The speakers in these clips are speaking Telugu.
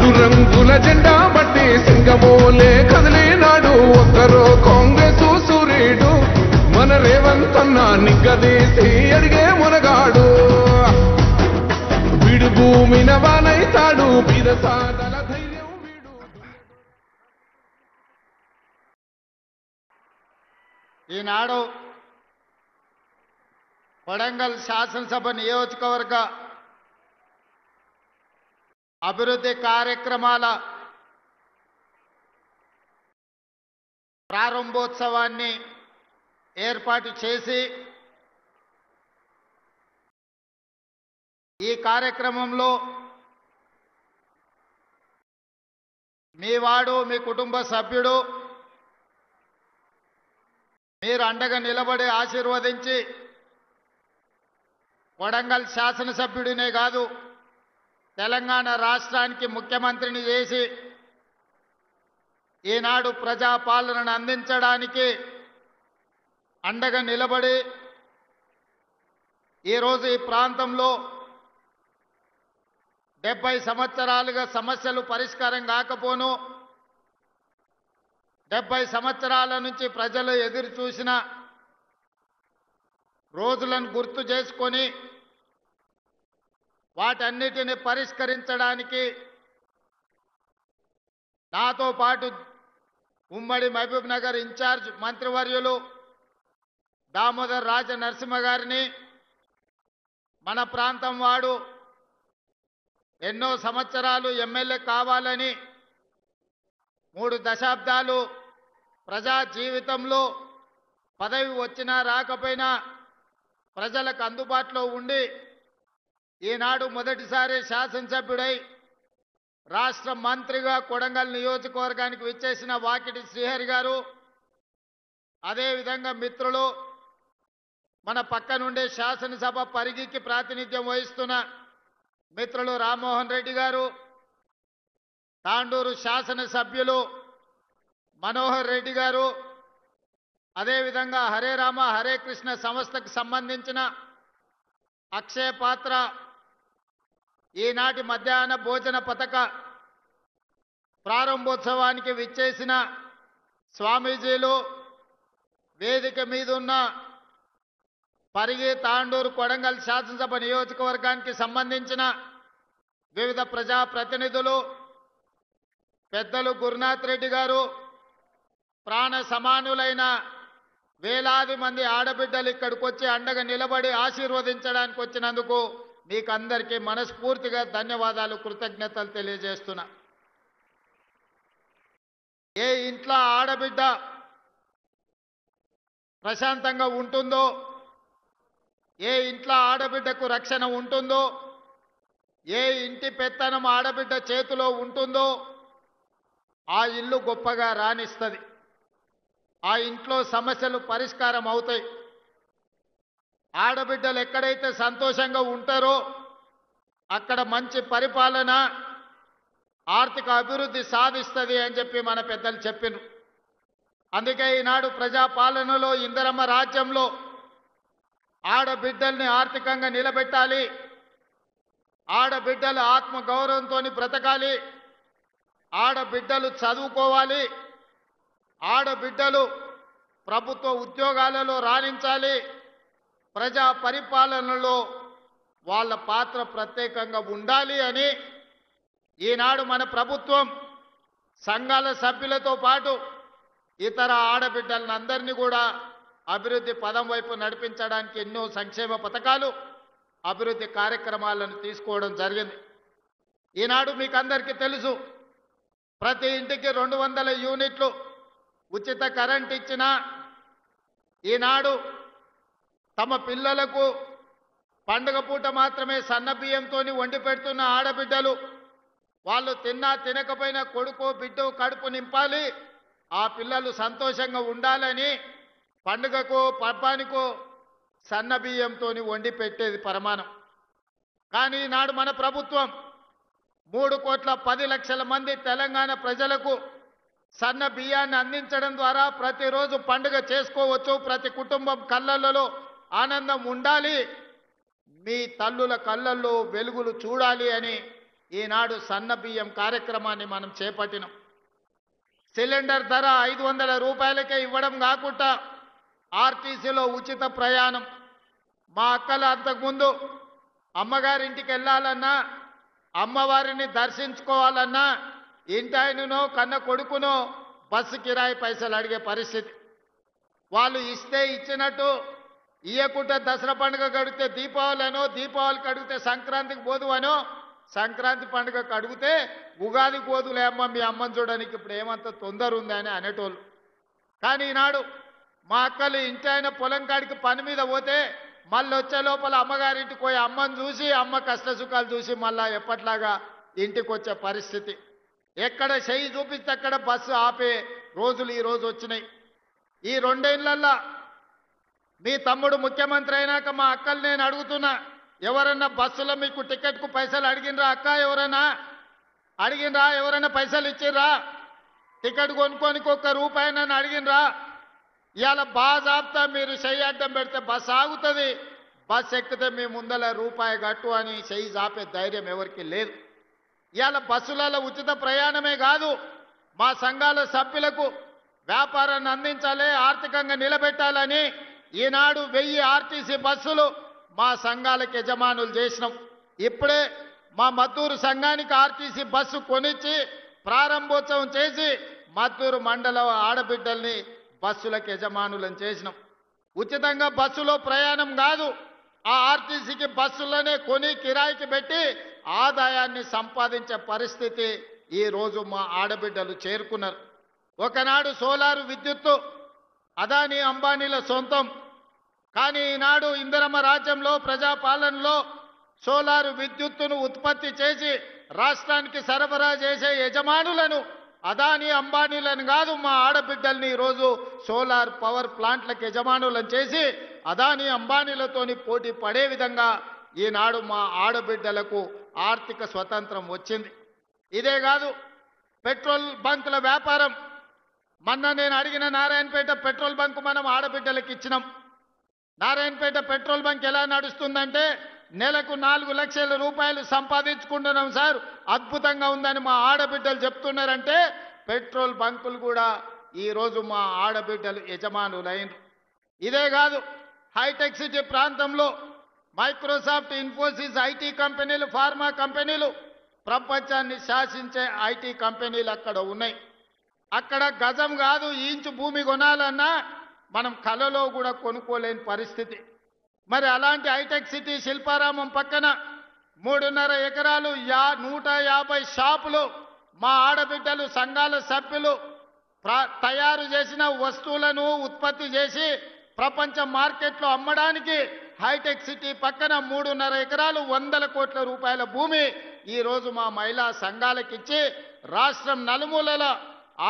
మూడు రంగుల జెండా బట్టి సింగమోలే కదిలినాడు ఒక్కరో కాంగ్రెసు సూర్యుడు మన రేవంత్ అన్న నిగ్గదీసి అడిగే మునగాడు వీడు భూమిన వానైతాడు బీదసాదల ధైర్యం వీడు. ఈనాడు కొడంగల్ శాసనసభ నియోజకవర్గ అభివృద్ధి కార్యక్రమాల ప్రారంభోత్సవాన్ని ఏర్పాటు చేసి ఈ కార్యక్రమంలో మీ వాడు మీ కుటుంబ సభ్యుడు మీరు అండగా నిలబడి ఆశీర్వదించి కొడంగల్ శాసనసభ్యుడినే కాదు తెలంగాణ రాష్ట్రానికి ముఖ్యమంత్రిని చేసి ఈనాడు ప్రజాపాలనను అందించడానికి అండగా నిలబడి ఈరోజు ఈ ప్రాంతంలో 70 సంవత్సరాలుగా సమస్యలు పరిష్కారం కాకపోను 70 సంవత్సరాల నుంచి ప్రజలు ఎదురు చూసిన రోజులను గుర్తు చేసుకొని వాటన్నిటిని పరిష్కరించడానికి నాతో పాటు ఉమ్మడి మహబూబ్ నగర్ ఇన్ఛార్జ్ మంత్రివర్యులు దామోదర్ రాజ నరసింహ గారిని మన ప్రాంతం వాడు ఎన్నో సంవత్సరాలు ఎమ్మెల్యే కావాలని 3 దశాబ్దాలు ప్రజా జీవితంలో పదవి వచ్చినా రాకపోయినా ప్రజలకు అందుబాటులో ఉండి ఈనాడు మొదటిసారి శాసనసభ్యుడై రాష్ట్ర మంత్రిగా కొడంగల్ నియోజకవర్గానికి విచ్చేసిన వాకిటి శ్రీహరి గారు అదేవిధంగా మిత్రులు మన పక్క నుండే శాసనసభ పరిగికి ప్రాతినిధ్యం వహిస్తున్న మిత్రులు రామ్మోహన్ రెడ్డి గారు తాండూరు శాసనసభ్యులు మనోహర్ రెడ్డి గారు అదేవిధంగా హరే రామ హరే కృష్ణ సంస్థకు సంబంధించిన అక్షయ పాత్ర ఈనాటి మధ్యాహ్న భోజన పథక ప్రారంభోత్సవానికి విచ్చేసిన స్వామీజీలు వేదిక మీద ఉన్న పరిగి తాండూరు కొడంగల్ శాసనసభ నియోజకవర్గానికి సంబంధించిన వివిధ ప్రజాప్రతినిధులు పెద్దలు గురునాథ్ రెడ్డి గారు ప్రాణ సమానులైన వేలాది మంది ఆడబిడ్డలు ఇక్కడికి వచ్చి అండగా నిలబడి ఆశీర్వదించడానికి వచ్చినందుకు మీకు అందరికీ మనస్ఫూర్తిగా ధన్యవాదాలు కృతజ్ఞతలు తెలియజేస్తున్నా. ఏ ఇంట్లో ఆడబిడ్డ ప్రశాంతంగా ఉంటుందో ఏ ఇంట్లో ఆడబిడ్డకు రక్షణ ఉంటుందో ఏ ఇంటి పెత్తనం ఆడబిడ్డ చేతిలో ఉంటుందో ఆ ఇల్లు గొప్పగా రాణిస్తుంది ఆ ఇంట్లో సమస్యలు పరిష్కారం అవుతాయి ఆడబిడ్డలు ఎక్కడైతే సంతోషంగా ఉంటారో అక్కడ మంచి పరిపాలన ఆర్థిక అభివృద్ధి సాధిస్తుంది అని చెప్పి మన పెద్దలు చెప్పినారు అందుకే ఈనాడు ప్రజాపాలనలో ఇందిరమ్మ రాజ్యంలో ఆడబిడ్డల్ని ఆర్థికంగా నిలబెట్టాలి ఆడబిడ్డలు ఆత్మగౌరవంతో బ్రతకాలి ఆడబిడ్డలు చదువుకోవాలి ఆడబిడ్డలు ప్రభుత్వ ఉద్యోగాలలో రాణించాలి ప్రజా పరిపాలనలో వాళ్ళ పాత్ర ప్రత్యేకంగా ఉండాలి అని ఈనాడు మన ప్రభుత్వం సంఘాల సభ్యులతో పాటు ఇతర ఆడబిడ్డలందరినీ కూడా అభివృద్ధి పదం వైపు నడిపించడానికి ఎన్నో సంక్షేమ పథకాలు అభివృద్ధి కార్యక్రమాలను తీసుకోవడం జరిగింది ఈనాడు మీకు అందరికీ తెలుసు ప్రతి ఇంటికి 200 యూనిట్లు ఉచిత కరెంట్ ఇచ్చినా ఈనాడు తమ పిల్లలకు పండుగ పూట మాత్రమే సన్న బియ్యంతో వండి పెడుతున్న ఆడబిడ్డలు వాళ్ళు తిన్నా తినకపోయినా కొడుకో బిడ్డో కడుపు నింపాలి ఆ పిల్లలు సంతోషంగా ఉండాలని పండుగకో పర్బానికో సన్న బియ్యంతో వండి పెట్టేది పరమానం కానీ ఈనాడు మన ప్రభుత్వం 3,10,00,000 మంది తెలంగాణ ప్రజలకు సన్న బియ్యాన్ని అందించడం ద్వారా ప్రతిరోజు పండుగ చేసుకోవచ్చు ప్రతి కుటుంబం కళ్ళల్లో ఆనందం ఉండాలి మీ తల్లుల కళ్ళల్లో వెలుగులు చూడాలి అని ఈనాడు సన్న బియ్యం కార్యక్రమాన్ని మనం చేపట్టినాం. సిలిండర్ ధర 500 రూపాయలకే ఇవ్వడం కాకుండా ఆర్టీసీలో ఉచిత ప్రయాణం. మా అక్కలు అంతకుముందు అమ్మగారింటికి వెళ్ళాలన్నా, అమ్మవారిని దర్శించుకోవాలన్నా ఇంటాయననో కన్న కొడుకునో బస్సు కిరాయి పైసలు అడిగే పరిస్థితి. వాళ్ళు ఇస్తే ఇచ్చినట్టు, ఇయ్యకుంటే దసరా పండుగ గడిగితే దీపావళినో, దీపావళికి అడిగితే సంక్రాంతికి పోదువనో, సంక్రాంతి పండుగకు అడిగితే ఉగాది పోదులే అమ్మ మీ అమ్మని చూడడానికి ఇప్పుడు ఏమంత తొందర ఉంది అని అనేటోళ్ళు. కానీ ఈనాడు మా అక్కలు ఇంటి ఆయన పొలం కాడికి పని మీద పోతే మళ్ళీ వచ్చే లోపల అమ్మగారింటికి పోయి అమ్మని చూసి, అమ్మ కష్ట సుఖాలు చూసి మళ్ళా ఎప్పట్లాగా ఇంటికి వచ్చే పరిస్థితి. ఎక్కడ చెయ్యి చూపిస్తే అక్కడ బస్సు ఆపే రోజులు ఈ రోజు వచ్చినాయి. ఈ 2 ఏళ్లల్లో మీ తమ్ముడు ముఖ్యమంత్రి అయినాక మా అక్కలు నేను అడుగుతున్నా, ఎవరన్నా బస్సులో మీకు టికెట్కు పైసలు అడిగినరా అక్క? ఎవరన్నా అడిగినరా? ఎవరైనా పైసలు ఇచ్చిర్రా? టికెట్ కొనుక్కోనికి ₹1 నన్ను అడిగినరా? ఇవాళ బాజాబ్తా మీరు చెయ్యి అడ్డం పెడితే బస్సు ఆగుతుంది, బస్సు ఎక్కితే మీ ముందల రూపాయి కట్టు అని చెయ్యి చాపే ధైర్యం ఎవరికి లేదు. ఇవాళ బస్సులలో ఉచిత ప్రయాణమే కాదు, మా సంఘాల సభ్యులకు వ్యాపారాన్ని అందించాలి, ఆర్థికంగా నిలబెట్టాలని ఈనాడు 1000 ఆర్టీసీ బస్సులు మా సంఘాలకు యజమానులు చేసినాం. ఇప్పుడే మా మద్దూరు సంఘానికి ఆర్టీసీ బస్సు కొనిచ్చి ప్రారంభోత్సవం చేసి మద్దూరు మండల ఆడబిడ్డల్ని బస్సులకు యజమానులను చేసినాం. ఉచితంగా బస్సులో ప్రయాణం కాదు, ఆ ఆర్టీసీకి బస్సులోనే కొని కిరాయికి పెట్టి ఆదాయాన్ని సంపాదించే పరిస్థితి ఈ రోజు మా ఆడబిడ్డలు చేరుకున్నారు. ఒకనాడు సోలారు విద్యుత్తు అదానీ అంబానీల సొంతం. కానీ ఈనాడు ఇందిరమ్మ రాజ్యంలో ప్రజాపాలనలో సోలారు విద్యుత్తును ఉత్పత్తి చేసి రాష్ట్రానికి సరఫరా చేసే యజమానులను అదానీ అంబానీలను కాదు, మా ఆడబిడ్డల్ని ఈరోజు సోలార్ పవర్ ప్లాంట్లకు యజమానులను చేసి అదానీ అంబానీలతోని పోటీ పడే విధంగా ఈనాడు మా ఆడబిడ్డలకు ఆర్థిక స్వతంత్రం వచ్చింది. ఇదే కాదు, పెట్రోల్ బంకుల వ్యాపారం. మొన్న నేను అడిగిన నారాయణపేట పెట్రోల్ బంక్ మనం ఆడబిడ్డలకు ఇచ్చినాం. నారాయణపేట పెట్రోల్ బంక్ ఎలా నడుస్తుందంటే నెలకు 4 లక్షల రూపాయలు సంపాదించుకుంటున్నాం సార్, అద్భుతంగా ఉందని మా ఆడబిడ్డలు చెప్తున్నారంటే పెట్రోల్ బంకులు కూడా ఈరోజు మా ఆడబిడ్డలు యజమానులైనరు. ఇదే కాదు, హైటెక్ సిటీ ప్రాంతంలో మైక్రోసాఫ్ట్, ఇన్ఫోసిస్ ఐటీ కంపెనీలు, ఫార్మా కంపెనీలు, ప్రపంచాన్ని శాసించే ఐటీ కంపెనీలు అక్కడ ఉన్నాయి. అక్కడ గజం కాదు ఇంచు భూమి కొనాలన్నా మనం కలలో కూడా కొనుక్కోలేని పరిస్థితి. మరి అలాంటి హైటెక్ సిటీ శిల్పారామం పక్కన 3.5 ఎకరాలు 150 షాపులు మా ఆడబిడ్డలు సంఘాల సభ్యులు తయారు చేసిన వస్తువులను ఉత్పత్తి చేసి ప్రపంచ మార్కెట్లో అమ్మడానికి హైటెక్ సిటీ పక్కన 3.5 ఎకరాలు 100 కోట్ల రూపాయల భూమి ఈరోజు మా మహిళా సంఘాలకు ఇచ్చి రాష్ట్రం నలుమూలల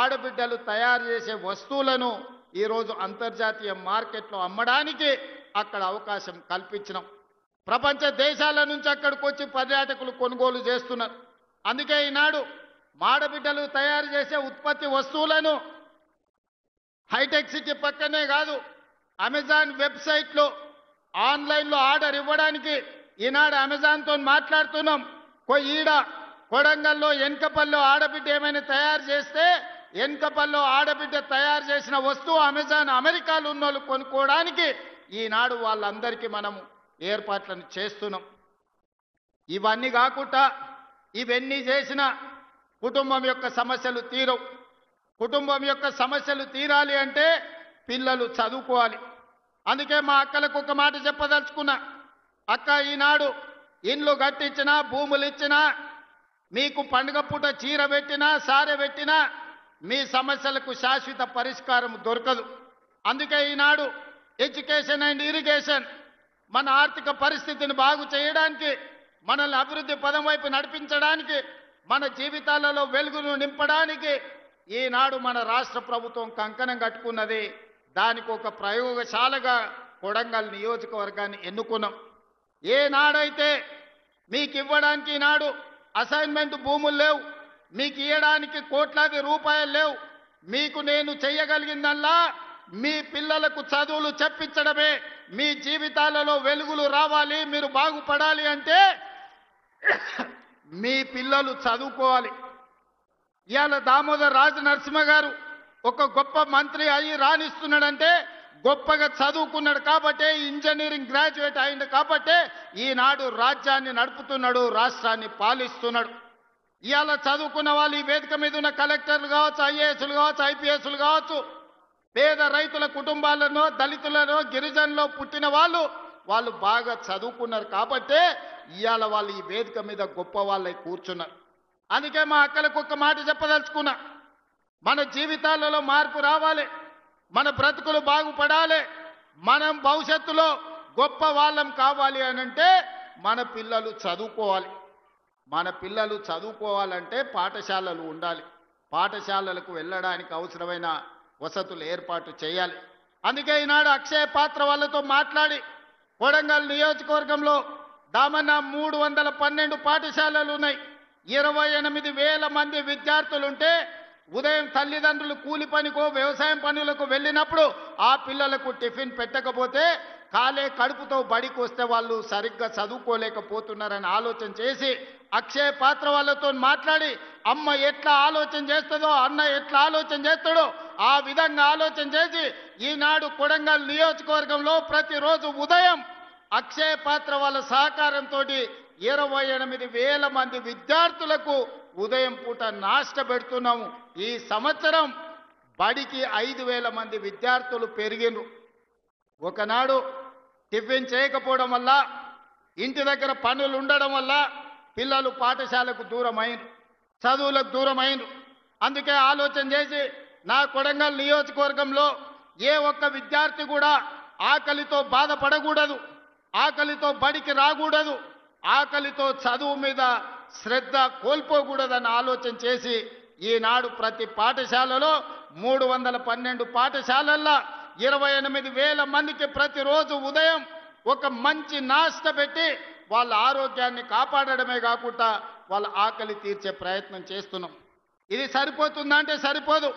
ఆడబిడ్డలు తయారు చేసే వస్తువులను ఈరోజు అంతర్జాతీయ మార్కెట్లో అమ్మడానికి అక్కడ అవకాశం కల్పించినాం. ప్రపంచ దేశాల నుంచి అక్కడికి వచ్చి పర్యాటకులు కొనుగోలు చేస్తున్నారు. అందుకే ఈనాడు ఆడబిడ్డలు తయారు చేసే ఉత్పత్తి వస్తువులను హైటెక్ సిటీ పక్కనే కాదు, అమెజాన్ వెబ్సైట్లో ఆన్లైన్లో ఆర్డర్ ఇవ్వడానికి ఈనాడు అమెజాన్తో మాట్లాడుతున్నాం. ఈడ కొడంగల్లో ఎన్కపల్లో ఆడబిడ్డ ఏమైనా తయారు చేస్తే ఎన్కపల్లో ఆడబిడ్డ తయారు చేసిన వస్తువు అమెజాన్ అమెరికాలో ఉన్న వాళ్ళు కొనుక్కోవడానికి ఈనాడు వాళ్ళందరికీ మనము ఏర్పాట్లను చేస్తున్నాం. ఇవన్నీ కాకుండా ఇవన్నీ చేసిన కుటుంబం యొక్క సమస్యలు తీరవు. కుటుంబం యొక్క సమస్యలు తీరాలి అంటే పిల్లలు చదువుకోవాలి. అందుకే మా అక్కలకు ఒక మాట చెప్పదలుచుకున్నా, అక్క ఈనాడు ఇండ్లు కట్టించినా, భూములు ఇచ్చినా, మీకు పండుగ పూట చీర పెట్టినా, సారె పెట్టినా మీ సమస్యలకు శాశ్వత పరిష్కారం దొరకదు. అందుకే ఈనాడు ఎడ్యుకేషన్ అండ్ ఇరిగేషన్ మన ఆర్థిక పరిస్థితిని బాగు చేయడానికి, మనల్ని అభివృద్ధి పదం వైపు నడిపించడానికి, మన జీవితాలలో వెలుగును నింపడానికి ఈనాడు మన రాష్ట్ర ప్రభుత్వం కంకణం కట్టుకున్నది. దానికి ఒక ప్రయోగశాలగా కొడంగల్ నియోజకవర్గాన్ని ఎన్నుకున్నాం. ఏనాడైతే మీకు ఇవ్వడానికి ఈనాడు అసైన్మెంట్ భూములు లేవు, మీకు ఇవ్వడానికి కోట్లాది రూపాయలు లేవు, మీకు నేను చెయ్యగలిగిందల్లా మీ పిల్లలకు చదువులు చెప్పించడమే. మీ జీవితాలలో వెలుగులు రావాలి, మీరు బాగుపడాలి అంటే మీ పిల్లలు చదువుకోవాలి. ఇవాళ దామోదర్ రాజ నరసింహ గారు ఒక గొప్ప మంత్రి అయ్యి రాణిస్తున్నాడంటే గొప్పగా చదువుకున్నాడు కాబట్టే, ఇంజనీరింగ్ గ్రాడ్యుయేట్ అయింది కాబట్టే ఈనాడు రాజ్యాన్ని నడుపుతున్నాడు, రాష్ట్రాన్ని పాలిస్తున్నాడు. ఇవాళ చదువుకున్న వాళ్ళు ఈ వేదిక మీద ఉన్న కలెక్టర్లు కావచ్చు, ఐఏఎస్లు కావచ్చు, ఐపీఎస్లు కావచ్చు, పేద రైతుల కుటుంబాలను, దళితులను, గిరిజనులో పుట్టిన వాళ్ళు బాగా చదువుకున్నారు కాబట్టే ఇవాళ వాళ్ళు ఈ వేదిక మీద గొప్ప వాళ్ళై కూర్చున్నారు. అందుకే మా అక్కలకు ఒక్క మాట చెప్పదలుచుకున్నా, మన జీవితాలలో మార్పు రావాలి, మన బ్రతుకులు బాగుపడాలి, మనం భవిష్యత్తులో గొప్ప వాళ్ళం కావాలి అనంటే మన పిల్లలు చదువుకోవాలి. మన పిల్లలు చదువుకోవాలంటే పాఠశాలలు ఉండాలి, పాఠశాలలకు వెళ్ళడానికి అవసరమైన వసతులు ఏర్పాటు చేయాలి. అందుకే ఈనాడు అక్షయ పాత్ర వాళ్ళతో మాట్లాడి కొడంగల్ నియోజకవర్గంలో దామన్న 312 పాఠశాలలు ఉన్నాయి. 28,000 మంది విద్యార్థులుంటే ఉదయం తల్లిదండ్రులు కూలి పనికో వ్యవసాయం పనులకు వెళ్ళినప్పుడు ఆ పిల్లలకు టిఫిన్ పెట్టకపోతే కాలే కడుపుతో బడికి వస్తే వాళ్ళు సరిగ్గా చదువుకోలేకపోతున్నారని ఆలోచన చేసి అక్షయ పాత్ర వాళ్ళతో మాట్లాడి అమ్మ ఎట్లా ఆలోచన చేస్తుందో, అన్న ఎట్లా ఆలోచన చేస్తాడో ఆ విధంగా ఆలోచన చేసి ఈనాడు కొడంగల్ నియోజకవర్గంలో ప్రతిరోజు ఉదయం అక్షయ పాత్ర వాళ్ళ సహకారంతో 28,000 మంది విద్యార్థులకు ఉదయం పూట నాష్ట పెడుతున్నాము. ఈ సంవత్సరం బడికి 5,000 మంది విద్యార్థులు పెరిగినరు. ఒకనాడు టిఫిన్ చేయకపోవడం వల్ల, ఇంటి దగ్గర పనులు ఉండడం వల్ల పిల్లలు పాఠశాలకు దూరమైనరు, చదువులకు దూరమైనరు. అందుకే ఆలోచన చేసి నా కొడంగల్ నియోజకవర్గంలో ఏ ఒక్క విద్యార్థి కూడా ఆకలితో బాధపడకూడదు, ఆకలితో బడికి రాకూడదు, ఆకలితో చదువు మీద శ్రద్ధ కోల్పోకూడదని ఆలోచన చేసి ఈనాడు ప్రతి పాఠశాలలో 312 పాఠశాలల్లో 28,000 మందికి ప్రతిరోజు ఉదయం ఒక మంచి నాష్ట పెట్టి వాళ్ళ ఆరోగ్యాన్ని కాపాడడమే కాకుండా వాళ్ళ ఆకలి తీర్చే ప్రయత్నం చేస్తున్నాం. ఇది సరిపోతుందా అంటే సరిపోదు.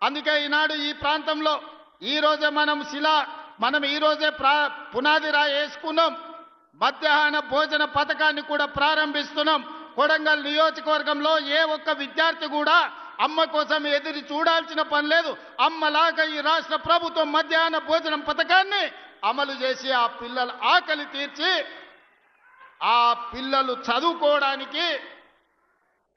అందుకే ఈనాడు ఈ ప్రాంతంలో ఈరోజే మనం ఈరోజే పునాది రాయి వేసుకున్నాం. మధ్యాహ్న భోజన పథకాన్ని కూడా ప్రారంభిస్తున్నాం. కొడంగల్ నియోజకవర్గంలో ఏ ఒక్క విద్యార్థి కూడా అమ్మ కోసం ఎదురు చూడాల్సిన పని లేదు. అమ్మలాగా ఈ రాష్ట్ర ప్రభుత్వం మధ్యాహ్న భోజనం పథకాన్ని అమలు చేసి ఆ పిల్లల ఆకలి తీర్చి ఆ పిల్లలు చదువుకోవడానికి,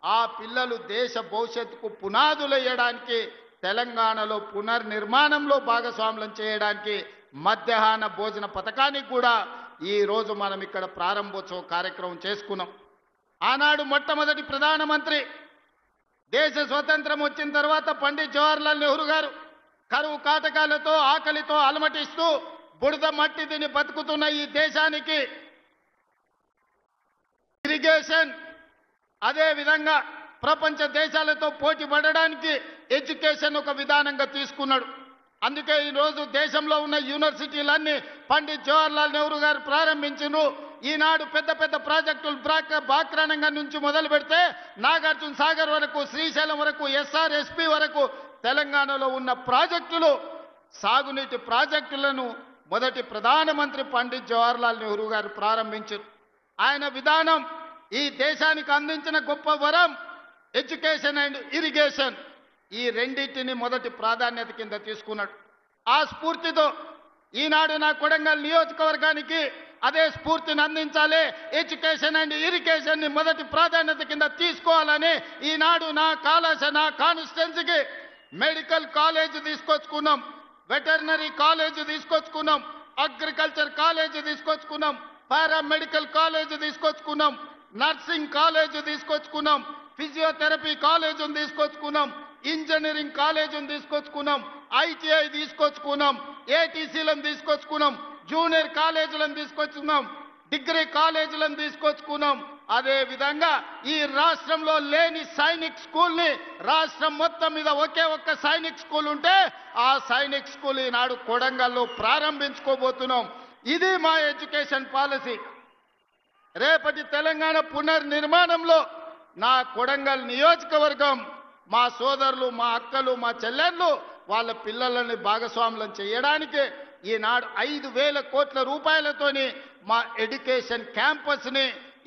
ఆ పిల్లలు దేశ భవిష్యత్తుకు పునాదులు వేయడానికి, తెలంగాణలో పునర్నిర్మాణంలో భాగస్వామ్యం చేయడానికి మధ్యాహ్న భోజన పథకానికి కూడా ఈరోజు మనం ఇక్కడ ప్రారంభోత్సవ కార్యక్రమం చేసుకున్నాం. ఆనాడు మొట్టమొదటి ప్రధానమంత్రి దేశ స్వతంత్రం వచ్చిన తర్వాత పండిత్ జవహర్లాల్ నెహ్రూ గారు కరువు కాటకాలతో ఆకలితో అలమటిస్తూ బురద మట్టి తిని బతుకుతున్న ఈ దేశానికి ఇరిగేషన్, అదే విధంగా ప్రపంచ దేశాలతో పోటీ పడడానికి ఎడ్యుకేషన్ ఒక విధానంగా తీసుకున్నాడు. అందుకే ఈరోజు దేశంలో ఉన్న యూనివర్సిటీలన్నీ పండిత్ జవహర్లాల్ నెహ్రూ గారు ప్రారంభించారు. ఈనాడు పెద్ద పెద్ద ప్రాజెక్టులు బాక్రానంగా నుంచి మొదలు పెడితే నాగార్జున సాగర్ వరకు, శ్రీశైలం వరకు, ఎస్ఆర్ఎస్పి వరకు తెలంగాణలో ఉన్న ప్రాజెక్టులు, సాగునీటి ప్రాజెక్టులను మొదటి ప్రధానమంత్రి పండిత్ జవహర్లాల్ నెహ్రూ గారు ప్రారంభించారు. ఆయన విధానం ఈ దేశానికి అందించిన గొప్ప వరం ఎడ్యుకేషన్ అండ్ ఇరిగేషన్. ఈ రెండింటిని మొదటి ప్రాధాన్యత కింద తీసుకున్నాడు. ఆ స్ఫూర్తితో ఈనాడు నా కొడంగల్ నియోజకవర్గానికి అదే స్ఫూర్తిని అందించాలి, ఎడ్యుకేషన్ అండ్ ఇరిగేషన్ ని మొదటి ప్రాధాన్యత కింద తీసుకోవాలని ఈనాడు నా కాన్స్టిట్యున్సీకి మెడికల్ కాలేజ్ తీసుకొచ్చుకున్నాం, వెటర్నరీ కాలేజ్ తీసుకొచ్చుకున్నాం, అగ్రికల్చర్ కాలేజ్ తీసుకొచ్చుకున్నాం, పారామెడికల్ కాలేజ్ తీసుకొచ్చుకున్నాం, నర్సింగ్ కాలేజ్ తీసుకొచ్చుకున్నాం, ఫిజియోథెరపీ కాలేజ్ తీసుకొచ్చుకున్నాం, ఇంజనీరింగ్ కాలేజ్ తీసుకొచ్చుకున్నాం, ఐటీఐ తీసుకొచ్చుకున్నాం, ఏటీసీలను తీసుకొచ్చుకున్నాం, జూనియర్ కాలేజీలను తీసుకొచ్చుకున్నాం, డిగ్రీ కాలేజీలను తీసుకొచ్చుకున్నాం. అదే విధంగా ఈ రాష్ట్రంలో లేని సైనిక్ స్కూల్ ని రాష్ట్రం మొత్తం మీద ఒకే ఒక్క సైనిక్ స్కూల్ ఉంటే ఆ సైనిక్ స్కూల్ ఈనాడు కొడంగల్లో ప్రారంభించుకోబోతున్నాం. ఇది మా ఎడ్యుకేషన్ పాలసీ. రేపటి తెలంగాణ పునర్నిర్మాణంలో నా కొడంగల్ నియోజకవర్గం మా సోదరులు, మా అక్కలు, మా చెల్లెళ్ళు వాళ్ళ పిల్లలని భాగస్వాములను చేయడానికి ఈనాడు 5,000 కోట్ల రూపాయలతోని మా ఎడ్యుకేషన్ క్యాంపస్ని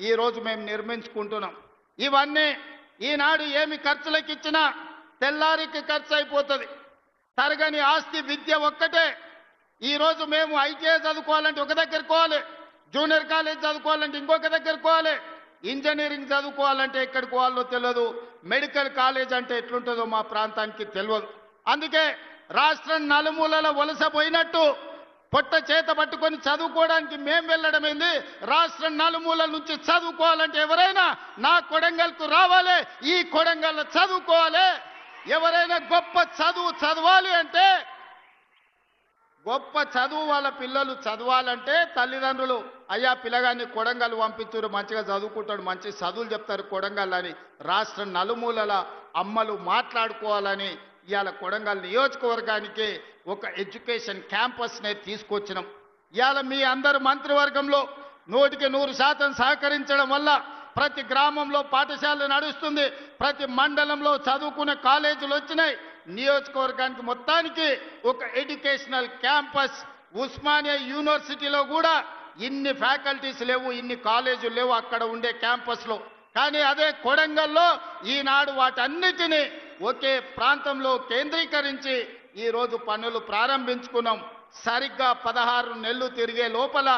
ఈరోజు మేము నిర్మించుకుంటున్నాం. ఇవన్నీ ఈనాడు ఏమి ఖర్చులకు ఇచ్చినా తెల్లారికి ఖర్చు అయిపోతుంది. తరగని ఆస్తి విద్య ఒక్కటే. ఈరోజు మేము ఐటీఐ చదువుకోవాలంటే ఒక దగ్గర పోవాలి, జూనియర్ కాలేజ్ చదువుకోవాలంటే ఇంకొక దగ్గర పోవాలి, ఇంజనీరింగ్ చదువుకోవాలంటే ఎక్కడికి పోవాలో తెలియదు, మెడికల్ కాలేజ్ అంటే ఎట్లుంటుందో మా ప్రాంతానికి తెలియదు. అందుకే రాష్ట్రం నలుమూలల వలస పోయినట్టు పొట్ట చేత పట్టుకొని చదువుకోవడానికి మేం వెళ్ళడమైంది. రాష్ట్రం నలుమూలల నుంచి చదువుకోవాలంటే ఎవరైనా నా కొడంగల్కు రావాలి, ఈ కొడంగల్ చదువుకోవాలి. ఎవరైనా గొప్ప చదువు చదవాలి అంటే, గొప్ప చదువు వాళ్ళ పిల్లలు చదవాలంటే తల్లిదండ్రులు అయ్యా పిల్లగాన్ని కొడంగల్ పంపించురు, మంచిగా చదువుకుంటాడు, మంచి చదువులు చెప్తారు కొడంగల్ అని రాష్ట్రం నలుమూలల అమ్మలు మాట్లాడుకోవాలని ఇవాళ కొడంగల్ నియోజకవర్గానికి ఒక ఎడ్యుకేషన్ క్యాంపస్నే తీసుకొచ్చినాం. ఇవాళ మీ అందరు మంత్రివర్గంలో 100% సహకరించడం వల్ల ప్రతి గ్రామంలో పాఠశాలలు నడుస్తుంది, ప్రతి మండలంలో చదువుకునే కాలేజీలు వచ్చినాయి. నియోజకవర్గానికి మొత్తానికి ఒక ఎడ్యుకేషనల్ క్యాంపస్, ఉస్మానియా యూనివర్సిటీలో కూడా ఇన్ని ఫ్యాకల్టీస్ లేవు, ఇన్ని కాలేజీలు లేవు అక్కడ ఉండే క్యాంపస్లో. కానీ అదే కొడంగల్లో ఈనాడు వాటన్నిటినీ ఒకే ప్రాంతంలో కేంద్రీకరించి ఈరోజు పనులు ప్రారంభించుకున్నాం. సరిగ్గా 16 నెలలు తిరిగే లోపల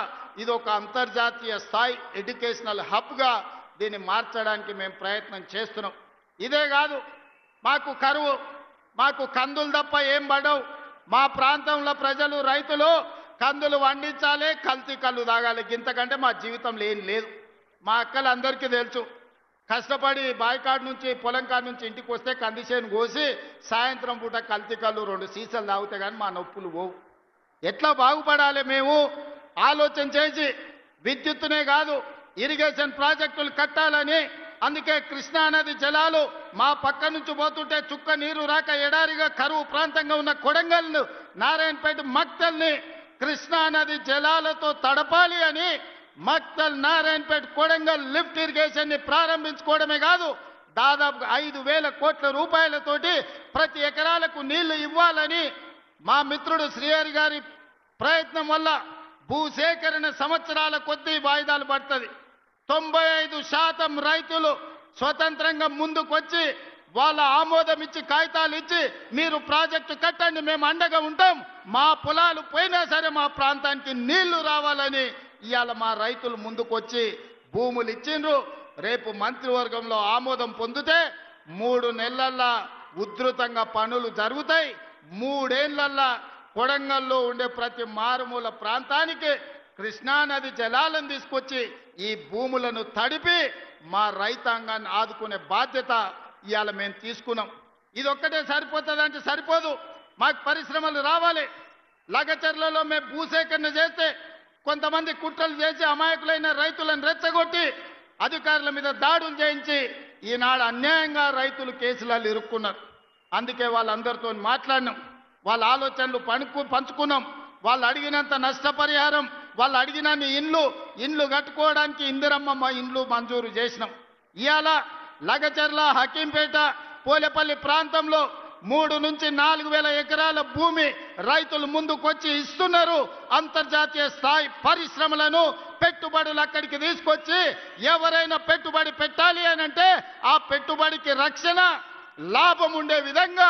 ఇది ఒక అంతర్జాతీయ స్థాయి ఎడ్యుకేషనల్ హబ్గా దీన్ని మార్చడానికి మేము ప్రయత్నం చేస్తున్నాం. ఇదే కాదు, మాకు కరువు, మాకు కందులు తప్ప ఏం పడవు. మా ప్రాంతంలో ప్రజలు రైతులు కందులు వండించాలి, కల్తీ కళ్ళు తాగాలి, ఇంతకంటే మా జీవితంలో ఏం లేదు. మా అక్కలందరికీ తెలుసు, కష్టపడి బాయికాడు నుంచి పొలం కాడ నుంచి ఇంటికి వస్తే కందిసేను కోసి సాయంత్రం పూట కల్తీ కళ్ళు 2 సీసాలు తాగితే కానీ మా నొప్పులు పోవు. ఎట్లా బాగుపడాలి మేము ఆలోచన చేసి విద్యుత్తునే కాదు ఇరిగేషన్ ప్రాజెక్టులు కట్టాలని, అందుకే కృష్ణా నది జలాలు మా పక్క నుంచి పోతుంటే చుక్క నీరు రాక ఎడారిగా కరువు ప్రాంతంగా ఉన్న కొడంగల్ను, నారాయణపేట, మక్తల్ని కృష్ణా నది జలాలతో తడపాలి అని మక్తల్, నారాయణపేట, కొడంగల్ లిఫ్ట్ ఇరిగేషన్ ని ప్రారంభించుకోవడమే కాదు, దాదాపు 5,000 కోట్ల రూపాయలతోటి ప్రతి ఎకరాలకు నీళ్లు ఇవ్వాలని మా మిత్రుడు శ్రీహరి గారి ప్రయత్నం వల్ల భూసేకరణ సంవత్సరాల కొద్దీ వాయిదాలు పడుతుంది. 95% రైతులు స్వతంత్రంగా ముందుకొచ్చి వాళ్ళ ఆమోదం ఇచ్చి కాగితాలు ఇచ్చి మీరు ప్రాజెక్టు కట్టండి, మేము అండగా ఉంటాం, మా పొలాలు పోయినా సరే మా ప్రాంతానికి నీళ్లు రావాలని ఇవాళ మా రైతులు ముందుకొచ్చి భూములు ఇచ్చిండ్రు. రేపు మంత్రివర్గంలో ఆమోదం పొందితే 3 నెలల్లో ఉధృతంగా పనులు జరుగుతాయి. 3 ఏళ్లల్లో కొడంగల్లో ఉండే ప్రతి మారుమూల ప్రాంతానికి కృష్ణానది జలాలను తీసుకొచ్చి ఈ భూములను తడిపి మా రైతాంగాన్ని ఆదుకునే బాధ్యత ఇవాళ మేము తీసుకున్నాం. ఇది ఒక్కటే సరిపోతుందంటే సరిపోదు, మాకు పరిశ్రమలు రావాలి. లగచర్లలో మేము భూసేకరణ చేస్తే కొంతమంది కుట్రలు చేసి అమాయకులైన రైతులను రెచ్చగొట్టి అధికారుల మీద దాడులు చేయించి ఈనాడు అన్యాయంగా రైతులు కేసులలో ఇరుక్కున్నారు. అందుకే వాళ్ళందరితో మాట్లాడినాం, వాళ్ళ ఆలోచనలు పంచుకున్నాం. వాళ్ళు అడిగినంత నష్టపరిహారం, వాళ్ళు అడిగినన్ని ఇండ్లు కట్టుకోవడానికి ఇందిరమ్మ ఇండ్లు మంజూరు చేసినాం. ఇవాళ లగచర్ల, హకీంపేట, పోలేపల్లి ప్రాంతంలో 3 నుంచి 4,000 ఎకరాల భూమి రైతులు ముందుకొచ్చి ఇస్తున్నారు. అంతర్జాతీయ స్థాయి పరిశ్రమలను, పెట్టుబడులు అక్కడికి తీసుకొచ్చి ఎవరైనా పెట్టుబడి పెట్టాలి అని అంటే ఆ పెట్టుబడికి రక్షణ, లాభం ఉండే విధంగా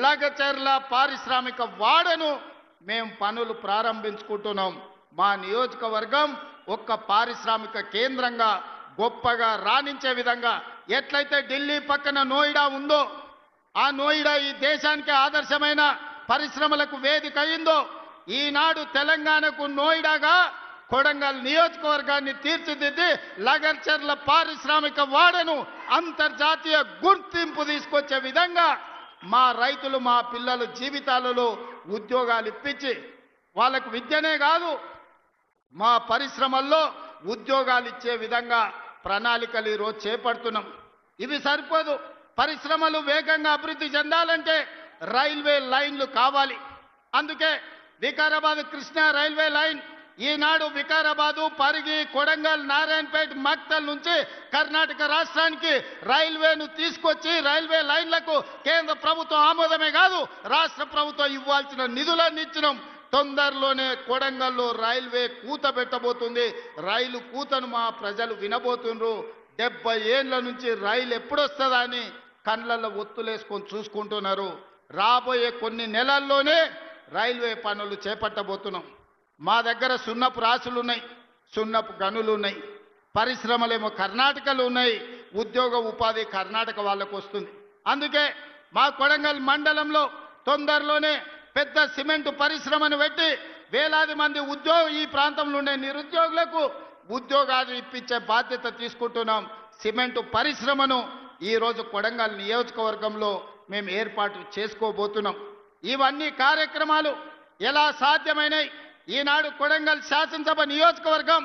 లగచర్ల పారిశ్రామిక వాడను మేము పనులు ప్రారంభించుకుంటున్నాం. మా నియోజకవర్గం ఒక్క పారిశ్రామిక కేంద్రంగా గొప్పగా రాణించే విధంగా ఎట్లయితే ఢిల్లీ పక్కన నోయిడా ఉందో, ఆ నోయిడా ఈ దేశానికి ఆదర్శమైన పరిశ్రమలకు వేదిక అయిందో, ఈనాడు తెలంగాణకు నోయిడాగా కొడంగల్ నియోజకవర్గాన్ని తీర్చిదిద్ది లగచర్ల పారిశ్రామిక వాడను అంతర్జాతీయ గుర్తింపు తీసుకొచ్చే విధంగా మా రైతులు, మా పిల్లల జీవితాలలో ఉద్యోగాలు ఇప్పించి వాళ్ళకు విద్యనే కాదు మా పరిశ్రమల్లో ఉద్యోగాలు ఇచ్చే విధంగా ప్రణాళికలు ఈరోజు చేపడుతున్నాం. ఇవి సరిపోదు, పరిశ్రమలు వేగంగా అభివృద్ధి చెందాలంటే రైల్వే లైన్లు కావాలి. అందుకే వికారాబాద్ కృష్ణా రైల్వే లైన్ ఈనాడు వికారాబాదు, పరిగి, కొడంగల్, నారాయణపేట, మక్తల్ నుంచి కర్ణాటక రాష్ట్రానికి రైల్వేను తీసుకొచ్చి రైల్వే లైన్లకు కేంద్ర ప్రభుత్వం ఆమోదమే కాదు రాష్ట్ర ప్రభుత్వం ఇవ్వాల్సిన నిధులన్నీ ఇచ్చినాం. తొందరలోనే కొడంగల్లో రైల్వే కూత పెట్టబోతుంది. రైలు కూతను మా ప్రజలు వినబోతున్నారు. 70 ఏళ్ల నుంచి రైలు ఎప్పుడొస్తుందా అని కళ్ళల్లో ఒత్తులేసుకొని చూసుకుంటున్నారు. రాబోయే కొన్ని నెలల్లోనే రైల్వే పనులు చేపట్టబోతున్నాం. మా దగ్గర సున్నపు రాసులు ఉన్నాయి, సున్నపు గనులు ఉన్నాయి, పరిశ్రమలేమో కర్ణాటకలో ఉన్నాయి, ఉద్యోగ ఉపాధి కర్ణాటక వాళ్ళకు వస్తుంది. అందుకే మా కొడంగల్ మండలంలో తొందరలోనే పెద్ద సిమెంట్ పరిశ్రమను పెట్టి వేలాది మంది ఈ ప్రాంతంలో ఉండే నిరుద్యోగులకు ఉద్యోగాలు ఇప్పించే బాధ్యత తీసుకుంటున్నాం. సిమెంట్ పరిశ్రమను ఈరోజు కొడంగల్ నియోజకవర్గంలో మేము ఏర్పాటు చేసుకోబోతున్నాం. ఇవన్నీ కార్యక్రమాలు ఎలా సాధ్యమైనాయి? ఈనాడు కొడంగల్ శాసనసభ నియోజకవర్గం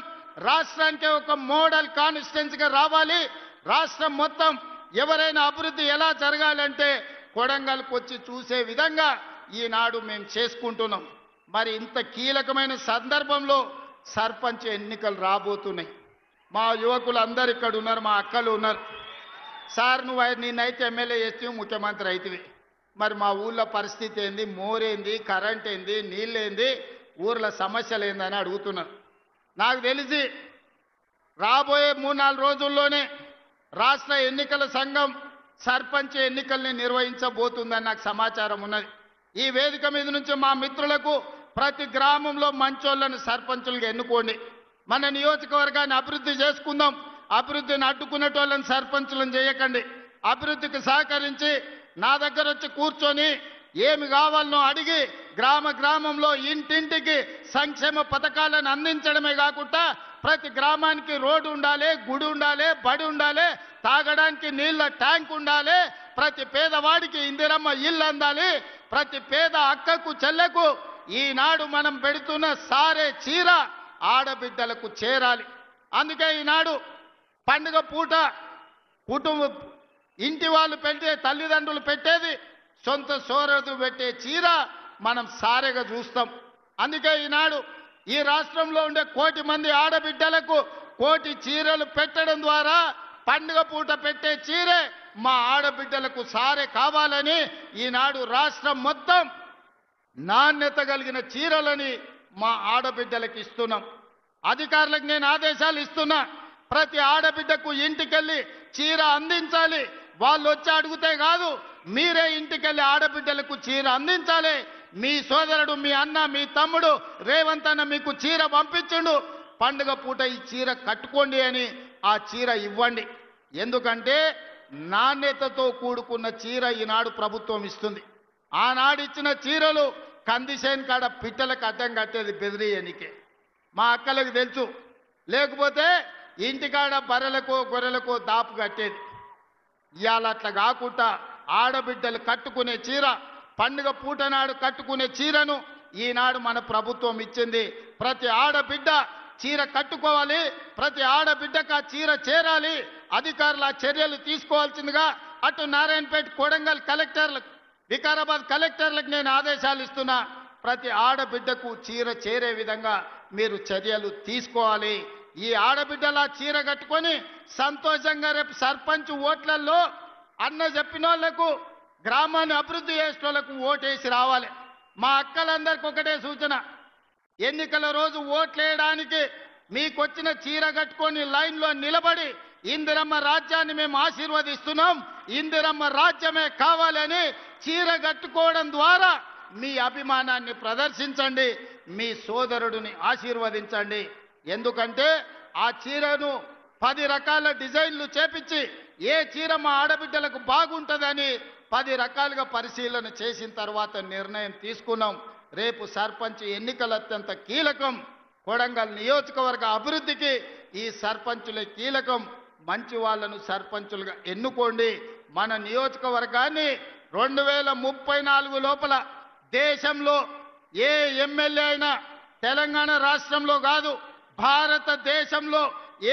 రాష్ట్రానికి ఒక మోడల్ కాన్స్టిట్యున్సీగా రావాలి. రాష్ట్రం మొత్తం ఎవరైనా అభివృద్ధి ఎలా జరగాలంటే కొడంగల్కి వచ్చి చూసే విధంగా ఈనాడు మేము చేసుకుంటున్నాం. మరి ఇంత కీలకమైన సందర్భంలో సర్పంచ్ ఎన్నికలు రాబోతున్నాయి. మా యువకులు అందరు ఇక్కడ ఉన్నారు, మా అక్కలు ఉన్నారు. సార్ నువ్వు నిన్నైతే ఎమ్మెల్యే చేస్తే ముఖ్యమంత్రి అవుతుంది, మరి మా ఊళ్ళో పరిస్థితి ఏంది, మోరేంది, కరెంట్ ఏంది, నీళ్ళేంది, ఊర్ల సమస్యలు ఏందని అడుగుతున్నారు. నాకు తెలిసి రాబోయే 3-4 రోజుల్లోనే రాష్ట్ర ఎన్నికల సంఘం సర్పంచ్ ఎన్నికల్ని నిర్వహించబోతుందని నాకు సమాచారం ఉన్నది. ఈ వేదిక మీద నుంచి మా మిత్రులకు ప్రతి గ్రామంలో మంచోళ్లను సర్పంచులుగా ఎన్నుకోండి. మన నియోజకవర్గాన్ని అభివృద్ధి చేసుకుందాం. అభివృద్ధిని అడ్డుకునేటోళ్ళని సర్పంచులను చేయకండి. అభివృద్ధికి సహకరించి నా దగ్గర వచ్చి కూర్చొని ఏమి కావాలనో అడిగి గ్రామంలో ఇంటింటికి సంక్షేమ పథకాలను అందించడమే కాకుండా ప్రతి గ్రామానికి రోడ్డు ఉండాలి, గుడి ఉండాలి, బడి ఉండాలి, తాగడానికి నీళ్ళ ట్యాంక్ ఉండాలి, ప్రతి పేదవాడికి ఇందిరమ్మ ఇల్లు అందాలి, ప్రతి పేద అక్కకు చెల్లెకు ఈనాడు మనం పెడుతున్న సారే చీర ఆడబిడ్డలకు చేరాలి. అందుకే ఈనాడు పండుగ పూట ఇంటి వాళ్ళు పెట్టే, తల్లిదండ్రులు పెట్టేది సొంత సోదరుడు పెట్టే చీర మనం సారెగా చూస్తాం. అందుకే ఈనాడు ఈ రాష్ట్రంలో ఉండే 1 కోటి మంది ఆడబిడ్డలకు 1 కోటి చీరలు పెట్టడం ద్వారా పండుగ పూట పెట్టే చీరే మా ఆడబిడ్డలకు సారే కావాలని ఈనాడు రాష్ట్రం మొత్తం నాణ్యత కలిగిన చీరలని మా ఆడబిడ్డలకు ఇస్తున్నాం. అధికారులకు నేను ఆదేశాలు ఇస్తున్నా, ప్రతి ఆడబిడ్డకు ఇంటికెళ్ళి చీర అందించాలి. వాళ్ళు వచ్చి అడిగితే కాదు, మీరే ఇంటికెళ్ళి ఆడబిడ్డలకు చీర అందించాలి. మీ సోదరుడు, మీ అన్న, మీ తమ్ముడు రేవంత్ అన్న మీకు చీర పంపించుండు, పండుగ పూట ఈ చీర కట్టుకోండి అని ఆ చీర ఇవ్వండి. ఎందుకంటే నాణ్యతతో కూడుకున్న చీర ఈనాడు ప్రభుత్వం ఇస్తుంది. ఆనాడు ఇచ్చిన చీరలు కందిసేన్ కాడ పిట్టలకు అడ్డం కట్టేది బెదిరియనికే, మా అక్కలకు తెలుసు. లేకపోతే ఇంటికాడ బర్రెలకో గొర్రెలకో దాపు కట్టేది. ఇవాళ అట్లా కాకుండా ఆడబిడ్డలు కట్టుకునే చీర, పండుగ పూట నాడు కట్టుకునే చీరను ఈనాడు మన ప్రభుత్వం ఇచ్చింది. ప్రతి ఆడబిడ్డ చీర కట్టుకోవాలి, ప్రతి ఆడబిడ్డకు ఆ చీర చేరాలి. అధికారులు ఆ చర్యలు తీసుకోవాల్సిందిగా అటు నారాయణపేట, కొడంగల్ కలెక్టర్లకు, వికారాబాద్ కలెక్టర్లకు నేను ఆదేశాలు ఇస్తున్నా. ప్రతి ఆడబిడ్డకు చీర చేరే విధంగా మీరు చర్యలు తీసుకోవాలి. ఈ ఆడబిడ్డల చీర కట్టుకొని సంతోషంగా రేపు సర్పంచ్ ఓట్లలో అన్న చెప్పిన వాళ్లకు, గ్రామాన్ని అభివృద్ధి చేసిన వాళ్ళకు ఓటేసి రావాలి. మా అక్కలందరికీ ఒకటే సూచన, ఎన్నికల రోజు ఓట్లేయడానికి మీకొచ్చిన చీర కట్టుకొని లైన్లో నిలబడి ఇందిరమ్మ రాజ్యాన్ని మేము ఆశీర్వదిస్తున్నాం, ఇందిరమ్మ రాజ్యమే కావాలని చీర కట్టుకోవడం ద్వారా మీ అభిమానాన్ని ప్రదర్శించండి, మీ సోదరుడిని ఆశీర్వదించండి. ఎందుకంటే ఆ చీరను 10 రకాల డిజైన్లు చేపించి ఏ చీర మా ఆడబిడ్డలకు బాగుంటుందని 10 రకాలుగా పరిశీలన చేసిన తర్వాత నిర్ణయం తీసుకున్నాం. రేపు సర్పంచ్ ఎన్నికలు అత్యంత కీలకం. కొడంగల్ నియోజకవర్గ అభివృద్ధికి ఈ సర్పంచులే కీలకం. మంచి వాళ్ళను సర్పంచులుగా ఎన్నుకోండి. మన నియోజకవర్గాన్ని 2034 లోపల దేశంలో ఏ ఎమ్మెల్యే అయినా, తెలంగాణ రాష్ట్రంలో కాదు భారతదేశంలో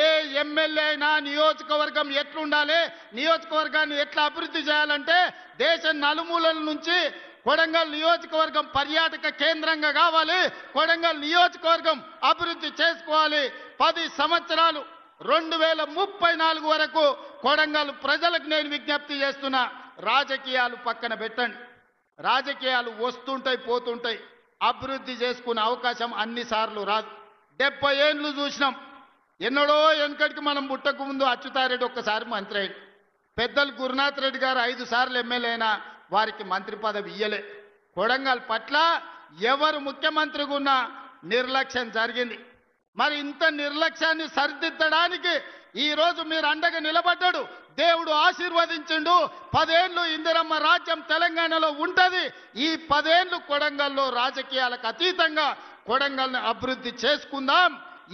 ఏ ఎమ్మెల్యే అయినా నియోజకవర్గం ఎట్లుండాలి, నియోజకవర్గాన్ని ఎట్లా అభివృద్ధి చేయాలంటే దేశం నలుమూలల నుంచి కొడంగల్ నియోజకవర్గం పర్యాటక కేంద్రంగా కావాలి, కొడంగల్ నియోజకవర్గం అభివృద్ధి చేసుకోవాలి. 10 సంవత్సరాలు 2034 వరకు కొడంగల్ ప్రజలకు నేను విజ్ఞప్తి చేస్తున్నా, రాజకీయాలు పక్కన పెట్టండి. రాజకీయాలు వస్తుంటాయి పోతుంటాయి, అభివృద్ధి చేసుకునే అవకాశం అన్నిసార్లు రాదు. 70 ఏళ్ళు చూసినాం. ఎన్నడో వెనకటికి మనం పుట్టక ముందు అచ్యుతారెడ్డి ఒక్కసారి మంత్రి అయ్యాడు. పెద్దలు గురునాథ్ రెడ్డి గారు 5 సార్లు ఎమ్మెల్యే అయినా వారికి మంత్రి పదవి ఇయ్యలే. కొడంగల్ పట్ల ఎవరు ముఖ్యమంత్రిగా ఉన్నా నిర్లక్ష్యం జరిగింది. మరి ఇంత నిర్లక్ష్యాన్ని సరిదిద్దడానికి ఈరోజు మీరు అండగా నిలబడ్డాడు. దేవుడు ఆశీర్వదించిండు. 10 ఏళ్ళు ఇందిరమ్మ రాజ్యం తెలంగాణలో ఉంటది. ఈ 10 ఏళ్ళు కొడంగల్లో రాజకీయాలకు అతీతంగా కొడంగల్ని అభివృద్ధి చేసుకుందాం.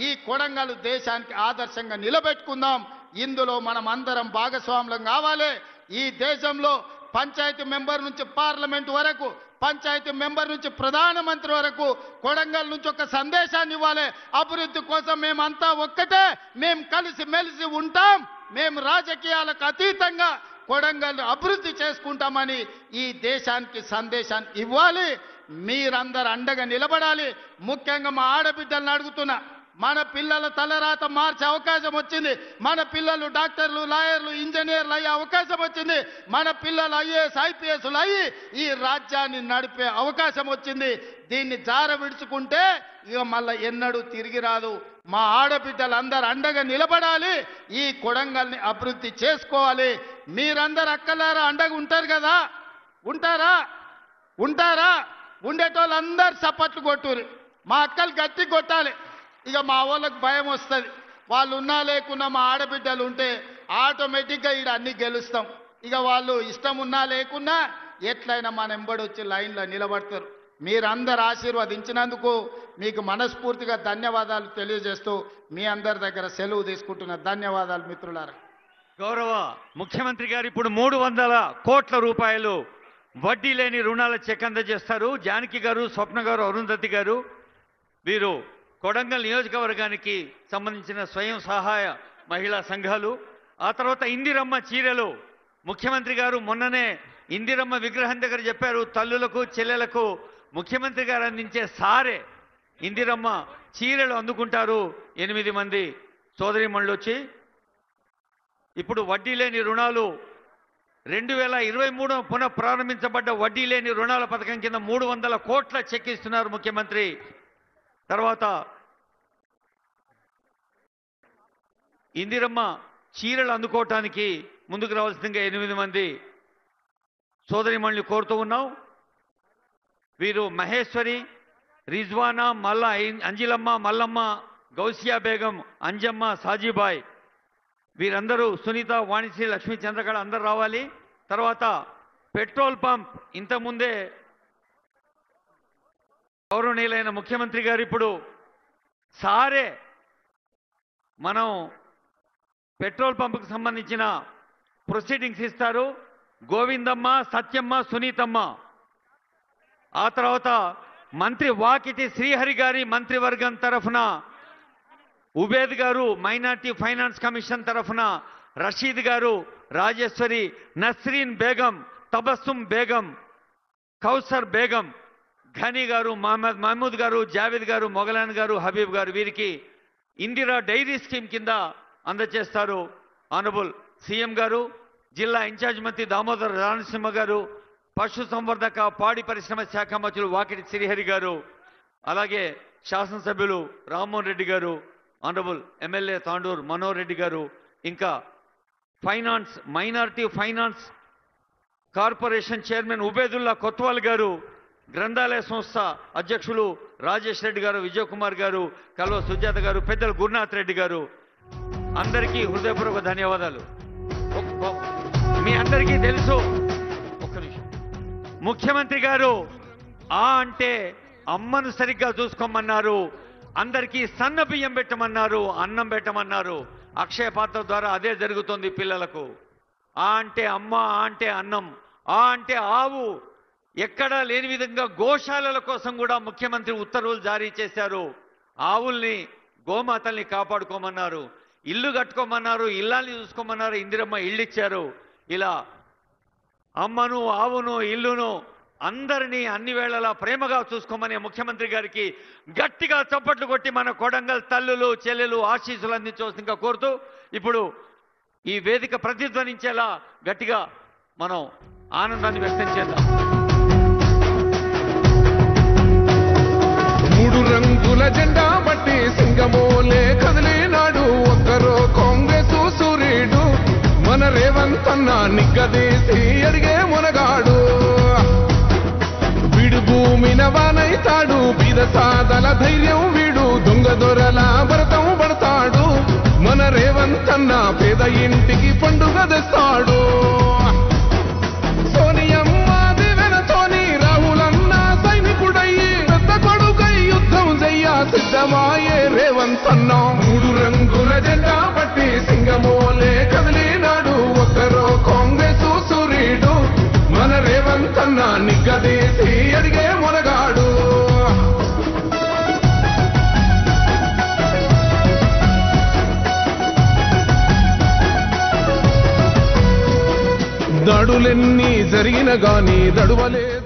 ఈ కొడంగల్ దేశానికి ఆదర్శంగా నిలబెట్టుకుందాం. ఇందులో మనం అందరం భాగస్వాములం కావాలి. ఈ దేశంలో పంచాయతీ మెంబర్ నుంచి పార్లమెంట్ వరకు, పంచాయతీ మెంబర్ నుంచి ప్రధానమంత్రి వరకు కొడంగల్ నుంచి ఒక సందేశాన్ని ఇవ్వాలి. అభివృద్ధి కోసం మేమంతా ఒక్కటే, మేము కలిసి మెలిసి ఉంటాం, మేము రాజకీయాలకు అతీతంగా కొడంగల్ అభివృద్ధి చేసుకుంటామని ఈ దేశానికి సందేశాన్ని ఇవ్వాలి. మీరందరూ అండగా నిలబడాలి. ముఖ్యంగా మా ఆడబిడ్డలను అడుగుతున్నా, మన పిల్లల తలరాత మార్చే అవకాశం వచ్చింది. మన పిల్లలు డాక్టర్లు, లాయర్లు, ఇంజనీర్లు అయ్యే అవకాశం వచ్చింది. మన పిల్లలు ఐఏఎస్, ఐపీఎస్లు అయ్యి ఈ రాజ్యాన్ని నడిపే అవకాశం వచ్చింది. దీన్ని జార విడుచుకుంటే ఇక మళ్ళీ ఎన్నడూ తిరిగి రాదు. మా ఆడబిడ్డలందరూ అండగా నిలబడాలి. ఈ కొడంగల్ని అభివృద్ధి చేసుకోవాలి. మీరందరూ అక్కలారా అండగా ఉంటారు కదా? ఉంటారా? ఉండేటోళ్ళందరూ చప్పట్లు కొట్టురు. మా అక్కలు గట్టి కొట్టాలి. ఇక మా వాళ్ళకి భయం వస్తుంది. వాళ్ళు ఉన్నా లేకున్నా మా ఆడబిడ్డలు ఉంటే ఆటోమేటిక్గా ఈడ అన్ని గెలుస్తాం. ఇక వాళ్ళు ఇష్టం ఉన్నా లేకున్నా ఎట్లయినా మన ఎంబడి వచ్చి లైన్లో నిలబడతారు. మీరందరు ఆశీర్వదించినందుకు మీకు మనస్ఫూర్తిగా ధన్యవాదాలు తెలియజేస్తూ మీ అందరి దగ్గర సెలవు తీసుకుంటున్న ధన్యవాదాలు మిత్రులారా. గౌరవ ముఖ్యమంత్రి గారు ఇప్పుడు 300 కోట్ల రూపాయలు వడ్డీ లేని రుణాల చెక్ అందజేస్తారు. జానకి గారు, స్వప్న గారు, అరుంధతి గారు వీరు కొడంగల్ నియోజకవర్గానికి సంబంధించిన స్వయం సహాయ మహిళా సంఘాలు. ఆ తర్వాత ఇందిరమ్మ చీరలు ముఖ్యమంత్రి గారు మొన్ననే ఇందిరమ్మ విగ్రహం దగ్గర చెప్పారు, తల్లులకు చెల్లెలకు ముఖ్యమంత్రి గారు అందించే సారే ఇందిరమ్మ చీరలు అందుకుంటారు 8 మంది సోదరీమణులు వచ్చి. ఇప్పుడు వడ్డీ లేని రుణాలు 2023 పునః ప్రారంభించబడ్డ వడ్డీ లేని రుణాల పథకం కింద 300 కోట్ల చెక్ ఇస్తున్నారు ముఖ్యమంత్రి. తర్వాత ఇందిరమ్మ చీరలు అందుకోవటానికి ముందుకు రావాల్సిందిగా 8 మంది సోదరిమణులు కోరుతూ ఉన్నాం. వీరు మహేశ్వరి, రిజ్వానా, అంజిలమ్మ, మల్లమ్మ, గౌసియా బేగం, అంజమ్మ, సాజీబాయ్ వీరందరూ, సునీత, వాణిశ్రీ, లక్ష్మీ, చంద్రకళ అందరూ రావాలి. తర్వాత పెట్రోల్ పంప్ ఇంతకుముందే గౌరవనీయులైన ముఖ్యమంత్రి గారు ఇప్పుడు సారే మనం పెట్రోల్ పంపుకు సంబంధించిన ప్రొసీడింగ్స్ ఇస్తారు. గోవిందమ్మ, సత్యమ్మ, సునీతమ్మ. ఆ తర్వాత మంత్రి వాకిటి శ్రీహరి గారి మంత్రివర్గం తరఫున ఉబేద్ గారు, మైనార్టీ ఫైనాన్స్ కమిషన్ తరఫున రషీద్ గారు, రాజేశ్వరి, నస్రీన్ బేగం, తబస్సుమ్ బేగం, కౌసర్ బేగం, ఘనీ గారు, మహమూద్ గారు, జావేద్ గారు, మొగలాన్ గారు, హబీబ్ గారు వీరికి ఇందిరా డైరీ స్కీమ్ కింద అందజేస్తారు. ఆనరబుల్ సీఎం గారు, జిల్లా ఇన్ఛార్జ్ మంత్రి దామోదర్ రానసింహ గారు, పశు సంవర్ధక పాడి పరిశ్రమ శాఖ మంత్రులు వాకిటి శ్రీహరి గారు, అలాగే శాసనసభ్యులు రామ్మోహన్ రెడ్డి గారు, ఆనరబుల్ ఎమ్మెల్యే తాండూర్ మనోహర్ రెడ్డి గారు, ఇంకా finance minority finance corporation chairman Ubedulla Kotwal గారు, గ్రంథాలయ సంస్థ అధ్యక్షులు రాజేష్ రెడ్డి గారు, విజయ్ కుమార్ గారు, కల్వ సుజాత గారు, పెద్దలు గురునాథ్ రెడ్డి గారు, అందరికీ హృదయపూర్వక ధన్యవాదాలు. మీ అందరికీ తెలుసు, ఒక్క నిమిషం, ముఖ్యమంత్రి గారు అంటే అమ్మను సరిగ్గా చూసుకోమన్నారు, అందరికీ సన్న బియ్యం పెట్టమన్నారు, అన్నం పెట్టమన్నారు. అక్షయ పాత్ర ద్వారా అదే జరుగుతుంది పిల్లలకు. అంటే అమ్మ, అంటే అన్నం, అంటే ఆవు. ఎక్కడా లేని విధంగా గోశాలల కోసం కూడా ముఖ్యమంత్రి ఉత్తర్వులు జారీ చేశారు. ఆవుల్ని, గోమాతల్ని కాపాడుకోమన్నారు, ఇల్లు కట్టుకోమన్నారు, ఇల్లాల్ని చూసుకోమన్నారు, ఇందిరమ్మ ఇల్లు ఇచ్చారు. ఇలా అమ్మను, ఆవును, ఇల్లును అందరినీ అన్ని వేళలా ప్రేమగా చూసుకోమని ముఖ్యమంత్రి గారికి గట్టిగా చప్పట్లు కొట్టి మన కొడంగల్ తల్లులు, చెల్లెలు ఆశీస్సులు అందించవలసిందిగా కోరుతూ ఇప్పుడు ఈ వేదిక ప్రతిధ్వనించేలా గట్టిగా మనం ఆనందాన్ని వ్యక్తం చేద్దాం. 3 రంగుల జెండా బట్టి సింగమోలే కదిలినాడు రేవంతన్న నిగ్గదీసి అడిగే మునగాడు వీడు భూమిన వానైతాడు బీద సాదల ధైర్యం వీడు దొంగ దొరల భరతం పడతాడు మన రేవంతన్న పేద ఇంటికి పండుగ తెస్తాడు సోనియమ్మ దివెనతోని రాహులన్న సైనికుడయ్యి పెద్ద కొడుకై యుద్ధం చెయ్య సిద్ధమాయే రేవంతన్న మూడు రంగుల జెండా పట్టి సింగమోలే కదిలినాడు ఒక్కరో కాంగ్రెస్ సూర్యుడు మన రేవంతన్న నిగ్గదీసి అడిగే మునగాడు దాడులెన్ని జరిగిన గాని దడువలేదు